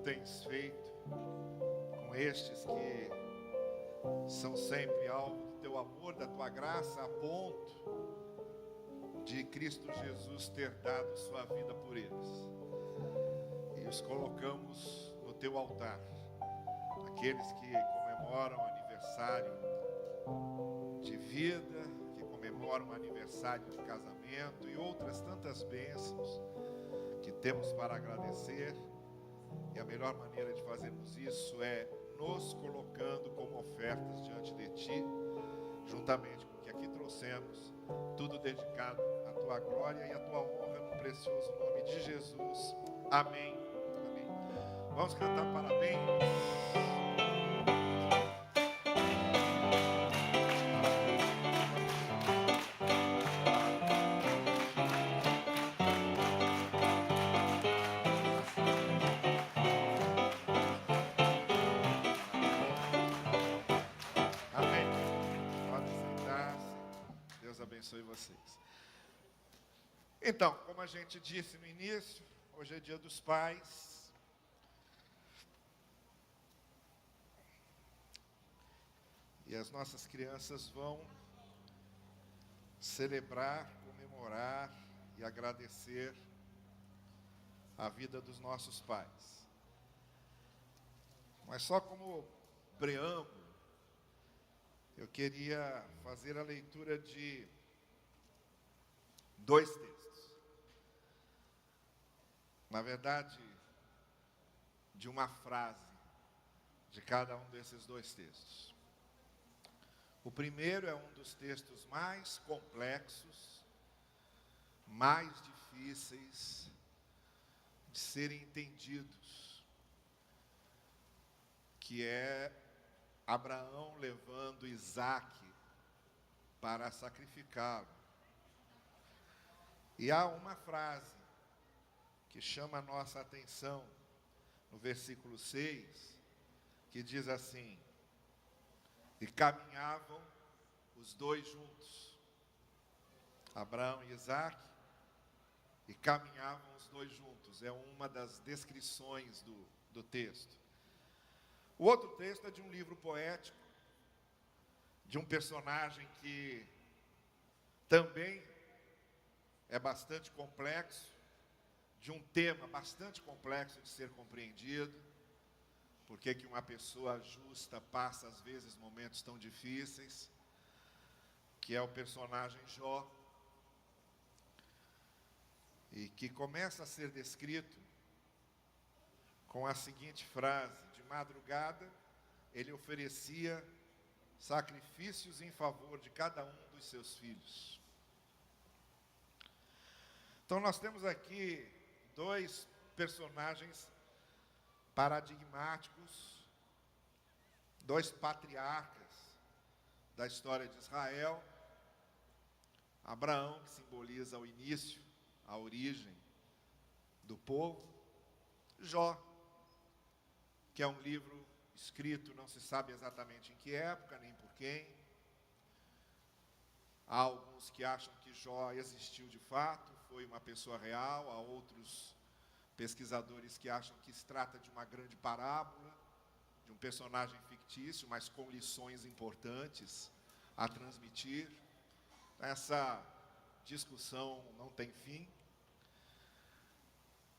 tens feito com estes que são sempre alvo do teu amor, da tua graça, a ponto de Cristo Jesus ter dado sua vida por eles. E os colocamos no teu altar. Aqueles que comemoram aniversário de vida, que comemoram aniversário de casamento e outras tantas bênçãos que temos para agradecer. E a melhor maneira de fazermos isso é nos colocando como ofertas diante de Ti, juntamente com o que aqui trouxemos, tudo dedicado à Tua glória e à Tua honra, no precioso nome de Jesus. Amém. Amém. Vamos cantar parabéns. Abençoe vocês. Então, como a gente disse no início, hoje é Dia dos Pais. E as nossas crianças vão celebrar, comemorar e agradecer a vida dos nossos pais. Mas só como preâmbulo, eu queria fazer a leitura de 2 textos. Na verdade, de uma frase de cada um desses 2 textos. O primeiro é um dos textos mais complexos, mais difíceis de serem entendidos, que é Abraão levando Isaque para sacrificá-lo. E há uma frase que chama a nossa atenção no versículo 6, que diz assim: e caminhavam os 2 juntos, Abraão e Isaque, e caminhavam os 2 juntos. É uma das descrições do texto. O outro texto é de um livro poético, de um personagem que também é bastante complexo, de um tema bastante complexo de ser compreendido. Por que uma pessoa justa passa às vezes momentos tão difíceis, que é o personagem Jó, e que começa a ser descrito com a seguinte frase: de madrugada ele oferecia sacrifícios em favor de cada um dos seus filhos. Então nós temos aqui 2 personagens paradigmáticos, 2 patriarcas da história de Israel. Abraão, que simboliza o início, a origem do povo. Jó, que é um livro escrito, não se sabe exatamente em que época, nem por quem. Há alguns que acham que Jó existiu de fato, foi uma pessoa real. Há outros pesquisadores que acham que se trata de uma grande parábola, de um personagem fictício, mas com lições importantes a transmitir. Essa discussão não tem fim.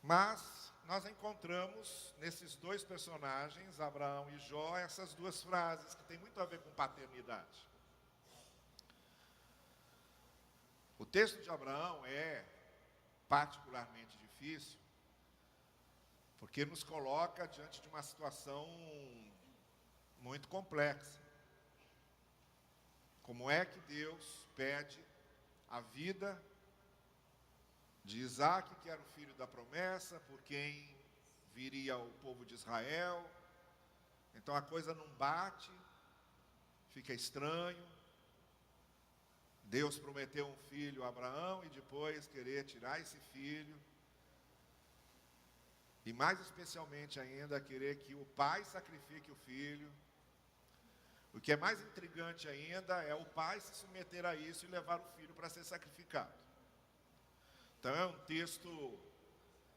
Mas nós encontramos nesses 2 personagens, Abraão e Jó, essas 2 frases que têm muito a ver com paternidade. O texto de Abraão é particularmente difícil, porque nos coloca diante de uma situação muito complexa. Como é que Deus pede a vida de Isaque, que era o filho da promessa, por quem viria o povo de Israel? Então a coisa não bate, fica estranho. Deus prometeu um filho a Abraão e depois querer tirar esse filho. E mais especialmente ainda, querer que o pai sacrifique o filho. O que é mais intrigante ainda é o pai se submeter a isso e levar o filho para ser sacrificado. Então é um texto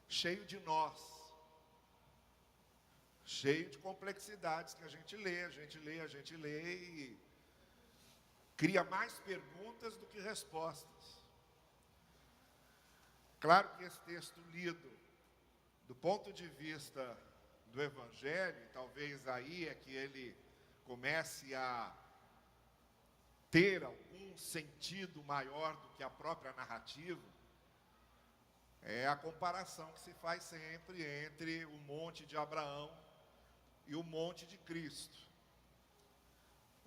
cheio de nós. cheio de complexidades que a gente lê e cria mais perguntas do que respostas. Claro que esse texto lido do ponto de vista do Evangelho, e talvez aí é que ele comece a ter algum sentido maior do que a própria narrativa, é a comparação que se faz sempre entre o monte de Abraão e o monte de Cristo.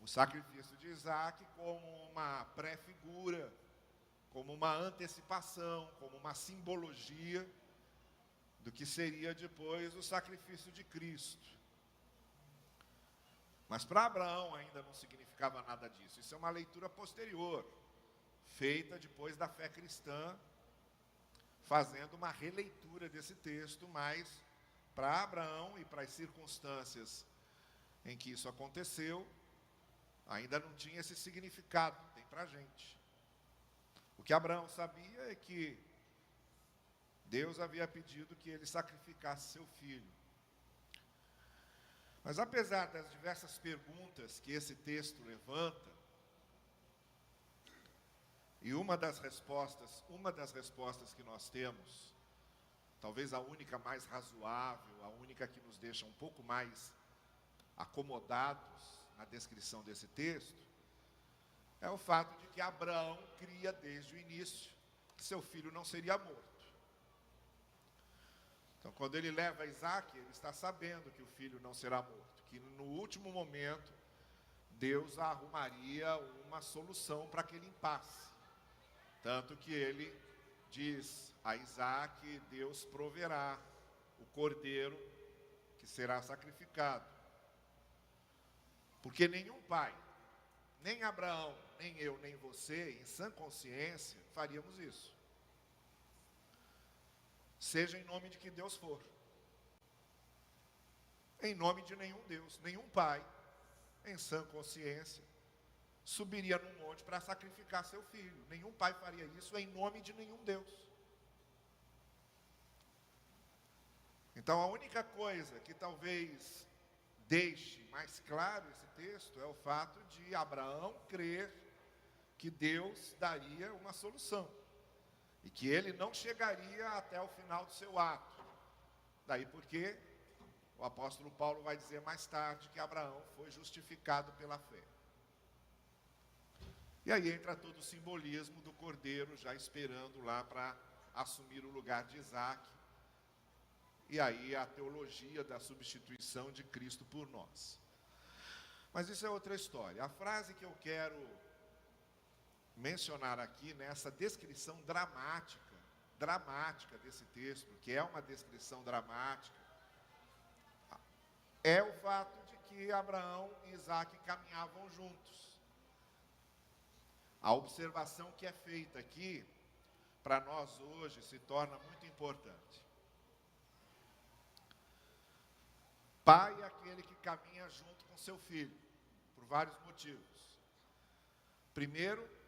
O sacrifício de Isaac como uma pré-figura, como uma antecipação, como uma simbologia do que seria depois o sacrifício de Cristo. Mas para Abraão ainda não significava nada disso. Isso é uma leitura posterior, feita depois da fé cristã, fazendo uma releitura desse texto, mas para Abraão e para as circunstâncias em que isso aconteceu, ainda não tinha esse significado, tem para a gente. O que Abraão sabia é que Deus havia pedido que ele sacrificasse seu filho. Mas apesar das diversas perguntas que esse texto levanta, e uma das respostas que nós temos, talvez a única mais razoável, a única que nos deixa um pouco mais acomodados na descrição desse texto, é o fato de que Abraão cria desde o início que seu filho não seria morto. Então, quando ele leva Isaac, ele está sabendo que o filho não será morto, que no último momento Deus arrumaria uma solução para aquele impasse. Tanto que ele diz a Isaac: Deus proverá o cordeiro que será sacrificado. Porque nenhum pai, nem Abraão, nem eu, nem você, em sã consciência, faríamos isso. Seja em nome de que Deus for. Em nome de nenhum Deus, nenhum pai, em sã consciência, subiria num monte para sacrificar seu filho. Nenhum pai faria isso em nome de nenhum Deus. Então a única coisa que talvez deixe mais claro esse texto é o fato de Abraão crer que Deus daria uma solução. E que ele não chegaria até o final do seu ato. Daí porque o apóstolo Paulo vai dizer mais tarde que Abraão foi justificado pela fé. E aí entra todo o simbolismo do cordeiro já esperando lá para assumir o lugar de Isaac. E aí a teologia da substituição de Cristo por nós. Mas isso é outra história. A frase que eu quero mencionar aqui nessa descrição dramática desse texto, que é uma descrição dramática, é o fato de que Abraão e Isaac caminhavam juntos. A observação que é feita aqui, para nós hoje, se torna muito importante. Pai é aquele que caminha junto com seu filho, por vários motivos. Primeiro,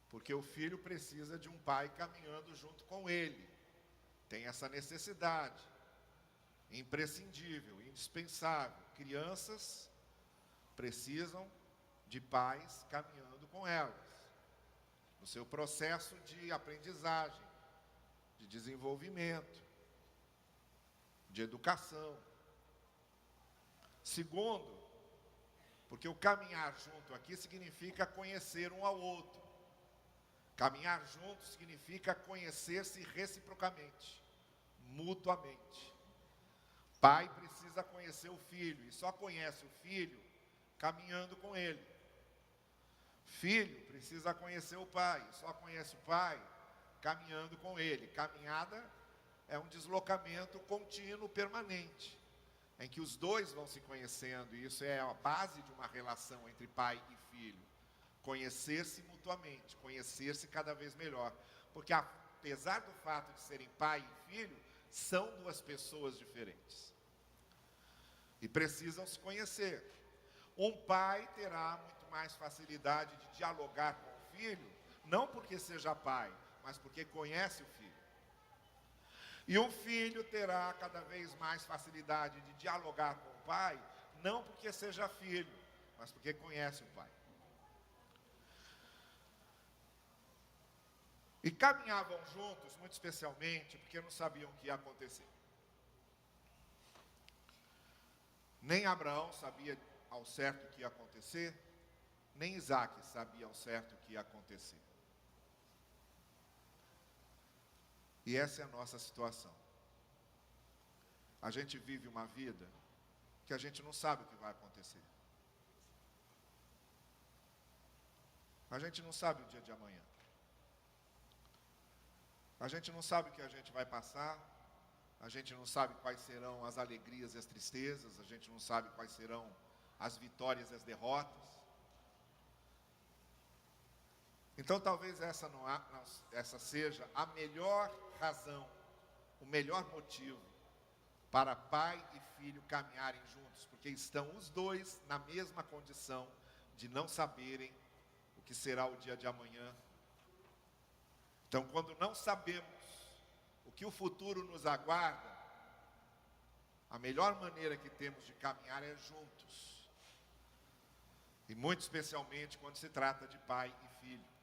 porque o filho precisa de um pai caminhando junto com ele. Tem essa necessidade, imprescindível, indispensável. Crianças precisam de pais caminhando com elas, no seu processo de aprendizagem, de desenvolvimento, de educação. Segundo, porque o caminhar junto aqui significa conhecer um ao outro. Caminhar junto significa conhecer-se reciprocamente, mutuamente. Pai precisa conhecer o filho, e só conhece o filho caminhando com ele. Filho precisa conhecer o pai, só conhece o pai caminhando com ele. Caminhada é um deslocamento contínuo, permanente, em que os dois vão se conhecendo, e isso é a base de uma relação entre pai e filho. Conhecer-se mutuamente, conhecer-se cada vez melhor. Porque apesar do fato de serem pai e filho, são duas pessoas diferentes. E precisam se conhecer. Um pai terá muito mais facilidade de dialogar com o filho, não porque seja pai, mas porque conhece o filho. E um filho terá cada vez mais facilidade de dialogar com o pai, não porque seja filho, mas porque conhece o pai. E caminhavam juntos, muito especialmente, porque não sabiam o que ia acontecer. Nem Abraão sabia ao certo o que ia acontecer, nem Isaac sabia ao certo o que ia acontecer. E essa é a nossa situação. A gente vive uma vida que a gente não sabe o que vai acontecer. A gente não sabe o dia de amanhã. A gente não sabe o que a gente vai passar. A gente não sabe quais serão as alegrias e as tristezas. A gente não sabe quais serão as vitórias e as derrotas. Então talvez essa seja a melhor razão, o melhor motivo para pai e filho caminharem juntos, porque estão os dois na mesma condição de não saberem o que será o dia de amanhã. Então, quando não sabemos o que o futuro nos aguarda, a melhor maneira que temos de caminhar é juntos. E muito especialmente quando se trata de pai e filho.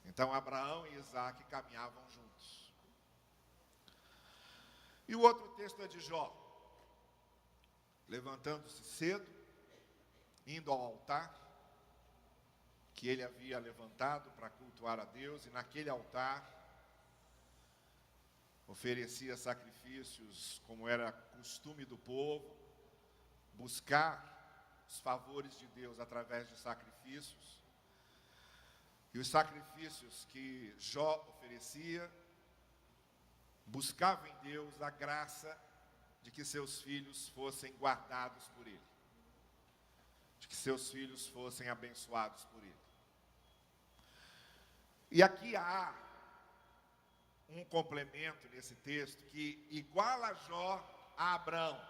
Então, Abraão e Isaac caminhavam juntos. E o outro texto é de Jó. Levantando-se cedo, indo ao altar, que ele havia levantado para cultuar a Deus, e naquele altar oferecia sacrifícios, como era costume do povo, buscar os favores de Deus através de sacrifícios. E os sacrifícios que Jó oferecia, buscava em Deus a graça de que seus filhos fossem guardados por ele, de que seus filhos fossem abençoados por ele. E aqui há um complemento nesse texto que iguala Jó a Abraão,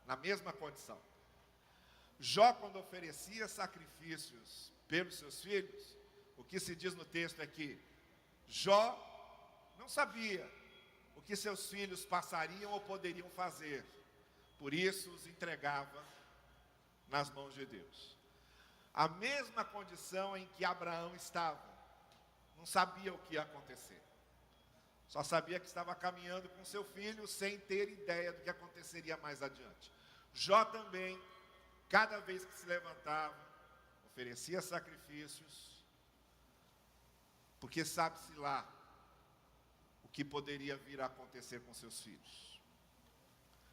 na mesma condição. Jó, quando oferecia sacrifícios pelos seus filhos, o que se diz no texto é que Jó não sabia o que seus filhos passariam ou poderiam fazer, por isso os entregava nas mãos de Deus. A mesma condição em que Abraão estava, não sabia o que ia acontecer, só sabia que estava caminhando com seu filho sem ter ideia do que aconteceria mais adiante. Jó também, cada vez que se levantava, oferecia sacrifícios, porque sabe-se lá o que poderia vir a acontecer com seus filhos.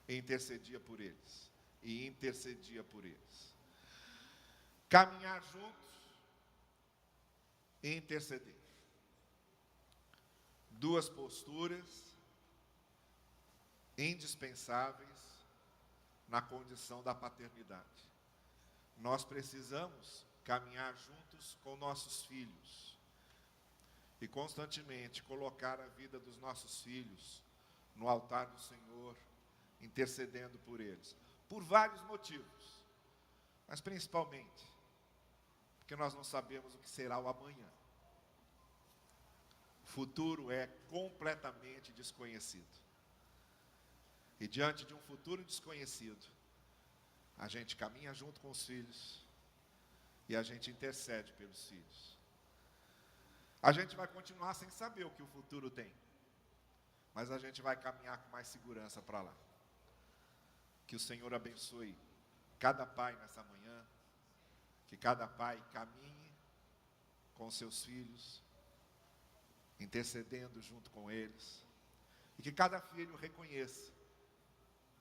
E intercedia por eles. E intercedia por eles. Caminhar juntos e interceder. Duas posturas indispensáveis na condição da paternidade. Nós precisamos caminhar juntos com nossos filhos e constantemente colocar a vida dos nossos filhos no altar do Senhor, intercedendo por eles, por vários motivos, mas principalmente porque nós não sabemos o que será o amanhã. O futuro é completamente desconhecido. E diante de um futuro desconhecido, a gente caminha junto com os filhos e a gente intercede pelos filhos. A gente vai continuar sem saber o que o futuro tem, mas a gente vai caminhar com mais segurança para lá. Que o Senhor abençoe cada pai nessa manhã, que cada pai caminhe com seus filhos, intercedendo junto com eles, e que cada filho reconheça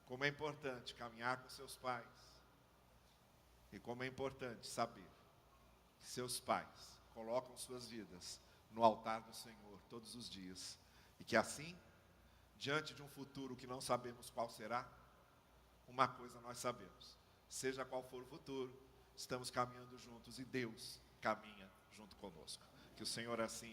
como é importante caminhar com seus pais, e como é importante saber que seus pais colocam suas vidas no altar do Senhor todos os dias, e que assim, diante de um futuro que não sabemos qual será, uma coisa nós sabemos: seja qual for o futuro, estamos caminhando juntos e Deus caminha junto conosco. Que o Senhor assim